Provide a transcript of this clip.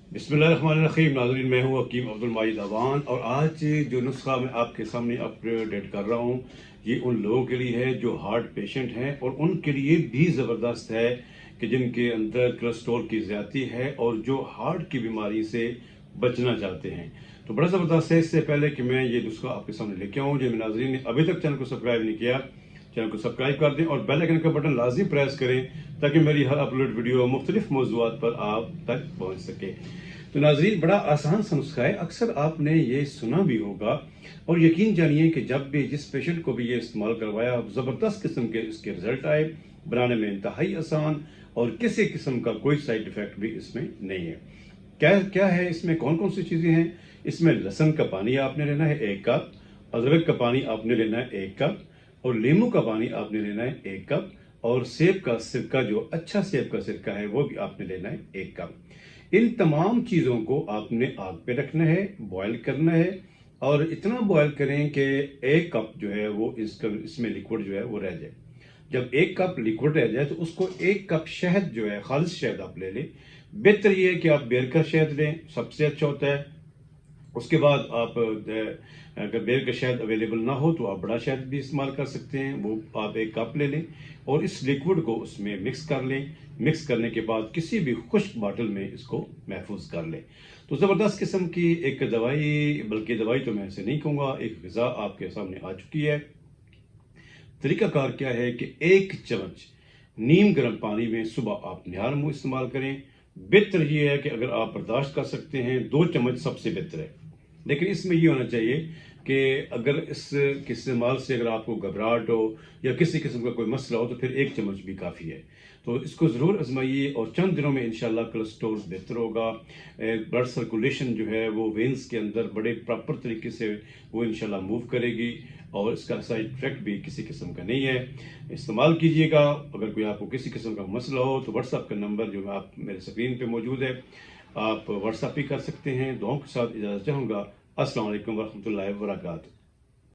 बिस्मिल्लाहिर्रहमानिर्रहीम। नाज़रीन, मैं हूँ हकीम अब्दुल माजिद अवान और आज जो नुस्खा मैं आपके सामने अपडेट कर रहा हूँ ये उन लोगों के लिए है जो हार्ट पेशेंट हैं और उनके लिए भी ज़बरदस्त है कि जिनके अंदर कोलेस्ट्रॉल की ज़्यादती है और जो हार्ट की बीमारी से बचना चाहते हैं। तो बड़ा ज़बरदस्त है। इससे पहले कि मैं ये नुस्खा आपके सामने लेके आऊँ, जो नाज़रीन ने अभी तक चैनल को सब्सक्राइब नहीं किया, चैनल को सब्सक्राइब कर दें और बेल आइकन का बटन लाजमी प्रेस करें ताकि मेरी हर अपलोड वीडियो मुख्तलिफ मौज़ूआत पर आप तक पहुँच सके। तो नाज़रीन, बड़ा आसान सा नुस्खा है, अक्सर आपने ये सुना भी होगा और यकीन जानिए कि जब भी जिस पेशेंट को भी ये इस्तेमाल करवाया ज़बरदस्त किस्म के इसके रिजल्ट आए। बनाने में इंतहाई आसान और किसी किस्म का कोई साइड इफ़ेक्ट भी इसमें नहीं है। क्या क्या है इसमें, कौन कौन सी चीज़ें हैं इसमें? लहसुन का पानी आपने लेना है 1 कप, अदरक का पानी आपने लेना है 1 कप और नींबू का पानी आपने लेना है 1 कप और सेब का सिरका, जो अच्छा सेब का सिरका है, वो भी आपने लेना है 1 कप। इन तमाम चीज़ों को आपने आग पे रखना है, बॉयल करना है और इतना बॉयल करें कि 1 कप जो है वो इसमें लिक्विड जो है वो रह जाए। जब 1 कप लिक्विड रह जाए तो उसको 1 कप शहद जो है, खालिस शहद आप ले लें। बेहतर ये है कि आप बेर का शहद लें, सबसे अच्छा होता है। उसके बाद आप अगर बेर का शहद अवेलेबल ना हो तो आप बड़ा शहद भी इस्तेमाल कर सकते हैं, वो आप 1 कप ले लें और इस लिक्विड को उसमें मिक्स कर लें। मिक्स करने के बाद किसी भी खुश्क बाटल में इसको महफूज कर लें। तो ज़बरदस्त किस्म की एक दवाई, बल्कि दवाई तो मैं इसे नहीं कहूँगा, एक ग़िज़ा आपके सामने आ चुकी है। तरीकाकार क्या है कि 1 चम्मच नीम गर्म पानी में सुबह आप निहार मुँह इस्तेमाल करें। बेहतर ये है कि अगर आप बर्दाश्त कर सकते हैं 2 चम्मच सबसे बेहतर है, लेकिन इसमें ये होना चाहिए कि अगर इसके इस्तेमाल से अगर आपको घबराहट हो या किसी किस्म का कोई मसला हो तो फिर 1 चम्मच भी काफ़ी है। तो इसको ज़रूर आजमाइए और चंद दिनों में इंशाल्लाह कोलेस्ट्रॉल बेहतर होगा। ब्लड सर्कुलेशन जो है वो वेंस के अंदर बड़े प्रॉपर तरीके से वो इंशाल्लाह मूव करेगी और इसका साइड इफेक्ट भी किसी किस्म का नहीं है। इस्तेमाल कीजिएगा। अगर कोई आपको किसी किस्म का मसला हो तो व्हाट्सएप का नंबर जो आप मेरे स्क्रीन पे मौजूद है, आप व्हाट्सएप भी कर सकते हैं। दुआओं के साथ इजाज़त चाहूँगा। अस्सलाम वालेकुम वरहमतुल्लाहि वबरकातुहू।